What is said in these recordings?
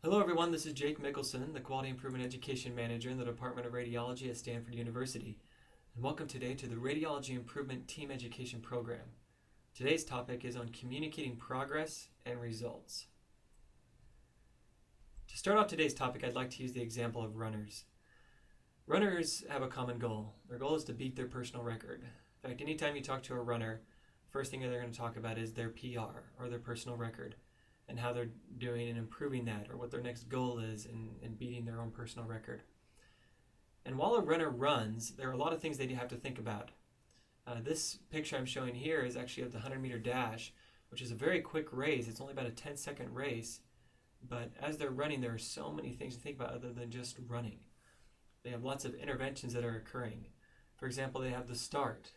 Hello everyone, this is Jake Mickelsen, the Quality Improvement Education Manager in the Department of Radiology at Stanford University. And welcome today to the Radiology Improvement Team Education Program. Today's topic is on communicating progress and results. To start off today's topic, I'd like to use the example of runners. Runners have a common goal. Their goal is to beat their personal record. In fact, anytime you talk to a runner, first thing they're going to talk about is their PR, or their personal record, and how they're doing in improving that, or what their next goal is in beating their own personal record. And while a runner runs, there are a lot of things they have to think about. This picture I'm showing here is actually of the 100-meter dash, which is a very quick race. It's only about a 10-second race, but as they're running, there are so many things to think about other than just running. They have lots of interventions that are occurring. For example, they have the start,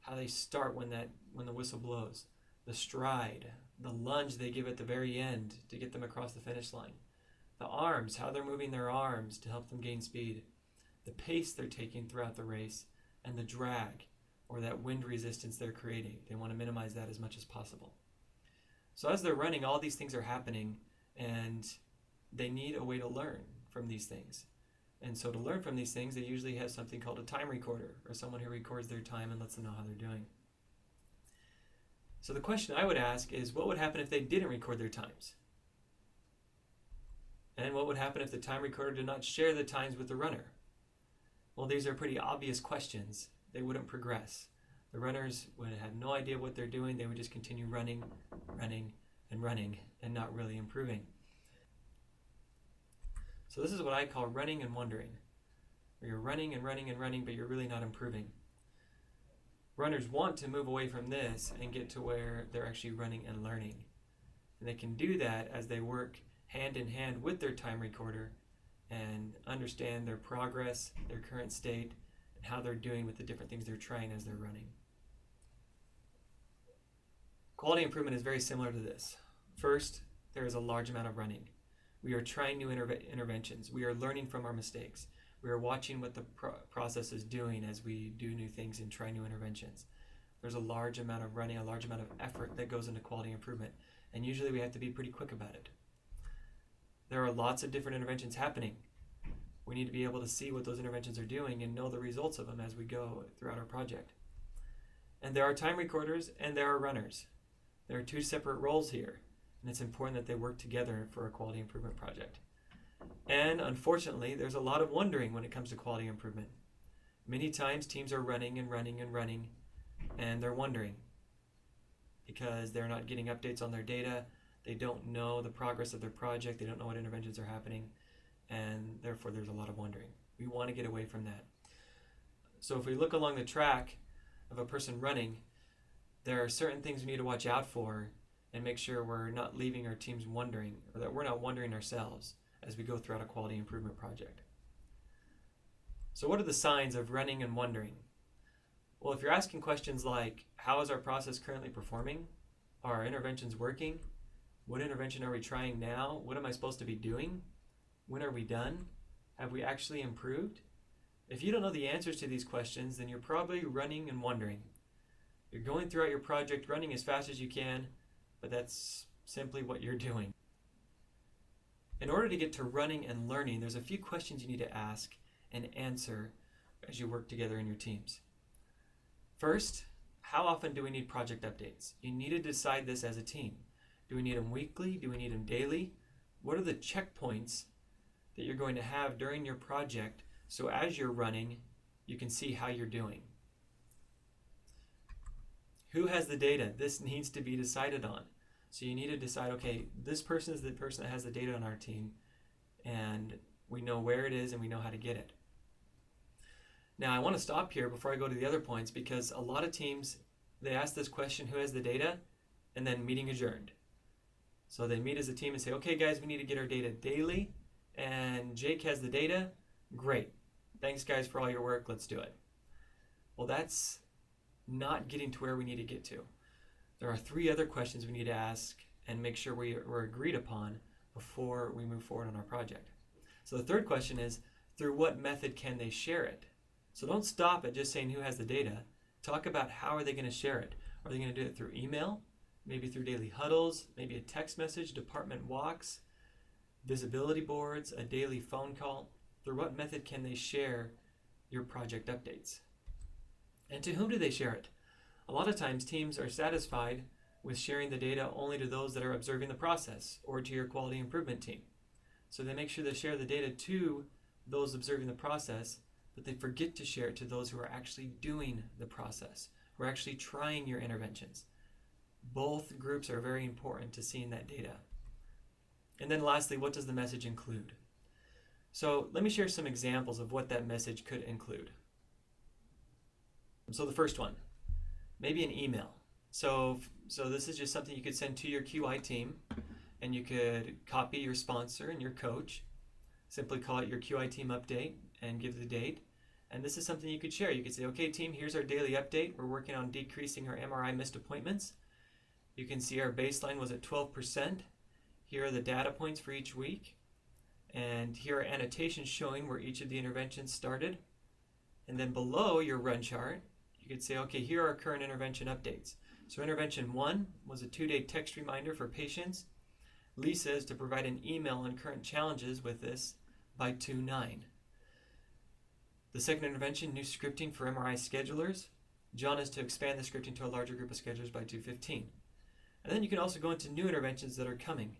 how they start when the whistle blows, the stride, the lunge they give at the very end to get them across the finish line, the arms, how they're moving their arms to help them gain speed, the pace they're taking throughout the race, and the drag, or that wind resistance they're creating. They want to minimize that as much as possible. So as they're running, all these things are happening, and they need a way to learn from these things. And so to learn from these things, they usually have something called a time recorder, or someone who records their time and lets them know how they're doing. So the question I would ask is, what would happen if they didn't record their times? And what would happen if the time recorder did not share the times with the runner? Well, these are pretty obvious questions. They wouldn't progress. The runners would have no idea what they're doing. They would just continue running, and not really improving. So this is what I call running and wondering, where you're running, but you're really not improving. Runners want to move away from this and get to where they're actually running and learning. And they can do that as they work hand in hand with their time recorder and understand their progress, their current state, and how they're doing with the different things they're trying as they're running. Quality improvement is very similar to this. First, there is a large amount of running. We are trying new interventions. We are learning from our mistakes. We are watching what the process is doing as we do new things and try new interventions. There's a large amount of running, a large amount of effort that goes into quality improvement, and usually we have to be pretty quick about it. There are lots of different interventions happening. We need to be able to see what those interventions are doing and know the results of them as we go throughout our project. And there are time recorders and there are runners. There are two separate roles here, and it's important that they work together for a quality improvement project. And unfortunately, there's a lot of wondering when it comes to quality improvement. Many times teams are running, and they're wondering because they're not getting updates on their data. They don't know the progress of their project. They don't know what interventions are happening, and therefore there's a lot of wondering. We want to get away from that. So if we look along the track of a person running, there are certain things we need to watch out for and make sure we're not leaving our teams wondering, or that we're not wondering ourselves as we go throughout a quality improvement project. So what are the signs of running and wondering? Well, if you're asking questions like, how is our process currently performing? Are our interventions working? What intervention are we trying now? What am I supposed to be doing? When are we done? Have we actually improved? If you don't know the answers to these questions, then you're probably running and wondering. You're going throughout your project running as fast as you can, but that's simply what you're doing. In order to get to running and learning, there's a few questions you need to ask and answer as you work together in your teams. First, how often do we need project updates? You need to decide this as a team. Do we need them weekly? Do we need them daily? What are the checkpoints that you're going to have during your project so as you're running, you can see how you're doing? Who has the data? This needs to be decided on. So you need to decide, okay, this person is the person that has the data on our team, and we know where it is and we know how to get it. Now I want to stop here before I go to the other points, because a lot of teams, they ask this question, who has the data, and then meeting adjourned. So they meet as a team and say, okay guys, we need to get our data daily, and Jake has the data, great. Thanks guys for all your work, let's do it. Well, that's not getting to where we need to get to. There are three other questions we need to ask and make sure we're agreed upon before we move forward on our project. So the third question is, through what method can they share it? So don't stop at just saying who has the data. Talk about how are they going to share it. Are they going to do it through email? Maybe through daily huddles, maybe a text message, department walks. visibility boards, a daily phone call? Through what method can they share your project updates? And to whom do they share it? A lot of times teams are satisfied with sharing the data only to those that are observing the process or to your quality improvement team. So they make sure they share the data to those observing the process, but they forget to share it to those who are actually doing the process, who are actually trying your interventions. Both groups are very important to seeing that data. And then lastly, what does the message include? So let me share some examples of what that message could include. So the first one, maybe an email. So this is just something you could send to your QI team, and you could copy your sponsor and your coach, simply call it your QI team update and give the date. And this is something you could share. You could say, okay team, here's our daily update. We're working on decreasing our MRI missed appointments. You can see our baseline was at 12%. Here are the data points for each week. And here are annotations showing where each of the interventions started. And then below your run chart, you could say, okay, here are our current intervention updates. So intervention 1 was a 2-day text reminder for patients. Lisa is to provide an email on current challenges with this by 2/9. The second intervention, new scripting for MRI schedulers. John is to expand the scripting to a larger group of schedulers by 2/15. And then you can also go into new interventions that are coming.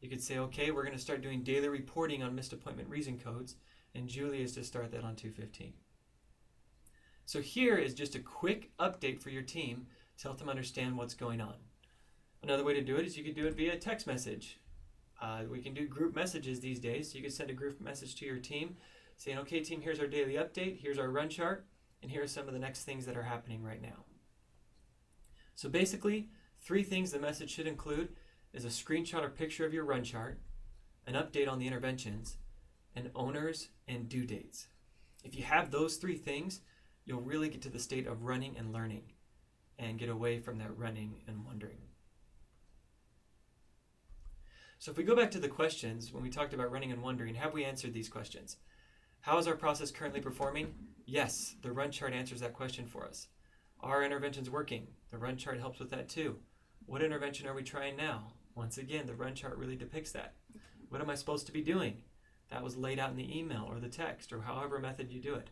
You could say, okay, we're going to start doing daily reporting on missed appointment reason codes, and Julie is to start that on 2/15. So here is just a quick update for your team to help them understand what's going on. Another way to do it is you could do it via text message. We can do group messages these days. So you could send a group message to your team saying, okay team, here's our daily update, here's our run chart, and here are some of the next things that are happening right now. So basically, 3 things the message should include is a screenshot or picture of your run chart, an update on the interventions, and owners and due dates. If you have those 3 things, you'll really get to the state of running and learning and get away from that running and wondering. So if we go back to the questions, when we talked about running and wondering, have we answered these questions? How is our process currently performing? Yes, the run chart answers that question for us. Are interventions working? The run chart helps with that too. What intervention are we trying now? Once again, the run chart really depicts that. What am I supposed to be doing? That was laid out in the email or the text or however method you do it.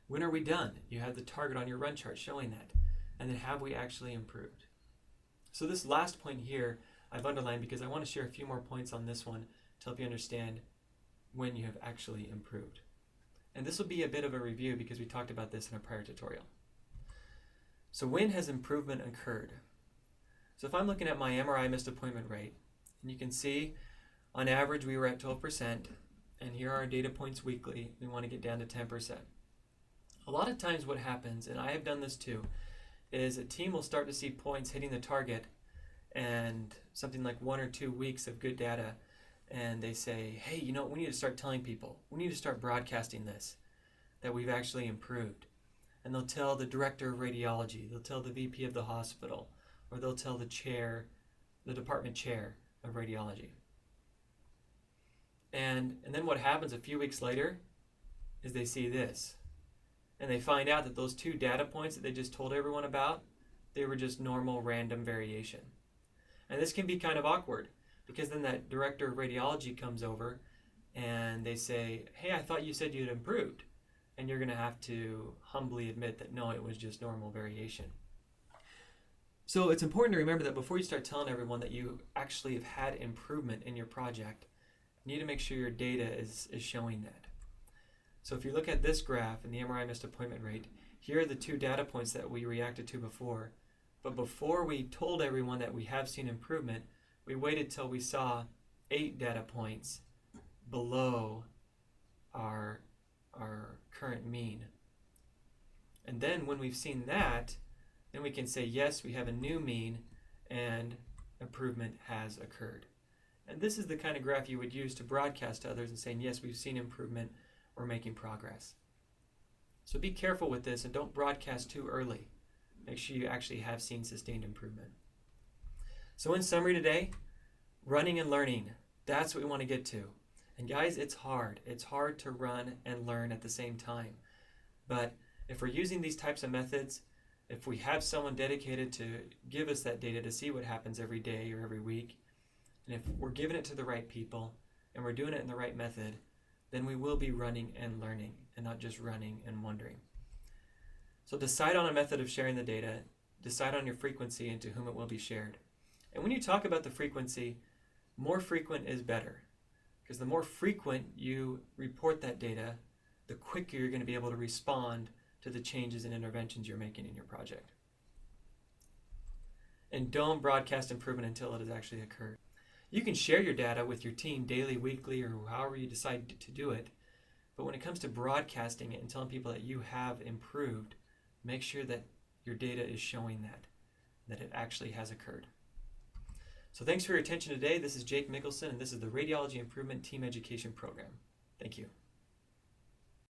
When are we done? You have the target on your run chart showing that. And then have we actually improved? So this last point here I've underlined because I want to share a few more points on this one to help you understand when you have actually improved. And this will be a bit of a review because we talked about this in a prior tutorial. So when has improvement occurred? So if I'm looking at my MRI missed appointment rate, and you can see on average we were at 12%, and here are our data points weekly. We want to get down to 10%. A lot of times what happens, and I have done this too, is a team will start to see points hitting the target and something like 1 or 2 weeks of good data, and they say, hey, you know, we need to start telling people, we need to start broadcasting this, that we've actually improved. And they'll tell the director of radiology, they'll tell the VP of the hospital, or they'll tell the chair, the department chair of radiology. And then what happens a few weeks later is they see this. And they find out that those 2 data points that they just told everyone about, they were just normal random variation. And this can be kind of awkward because then that director of radiology comes over and they say, hey, I thought you said you had improved. And you're going to have to humbly admit that no, it was just normal variation. So it's important to remember that before you start telling everyone that you actually have had improvement in your project, you need to make sure your data is showing that. So if you look at this graph and the MRI missed appointment rate, here are the 2 data points that we reacted to before. But before we told everyone that we have seen improvement, we waited till we saw 8 data points below our current mean. And then when we've seen that, then we can say, yes, we have a new mean and improvement has occurred. And this is the kind of graph you would use to broadcast to others and saying, yes, we've seen improvement, we're making progress. So be careful with this and don't broadcast too early. Make sure you actually have seen sustained improvement. So in summary today, running and learning, that's what we want to get to. And guys, it's hard. It's hard to run and learn at the same time. But if we're using these types of methods, if we have someone dedicated to give us that data to see what happens every day or every week, And if we're giving it to the right people and we're doing it in the right method, then we will be running and learning and not just running and wondering. So decide on a method of sharing the data, decide on your frequency and to whom it will be shared. And when you talk about the frequency, more frequent is better, because the more frequent you report that data, the quicker you're going to be able to respond to the changes and interventions you're making in your project. And don't broadcast improvement until it has actually occurred. You can share your data with your team daily, weekly, or however you decide to do it, but when it comes to broadcasting it and telling people that you have improved, make sure that your data is showing that it actually has occurred. So thanks for your attention today. This is Jake Mickelsen, and this is the Radiology Improvement Team Education Program. Thank you.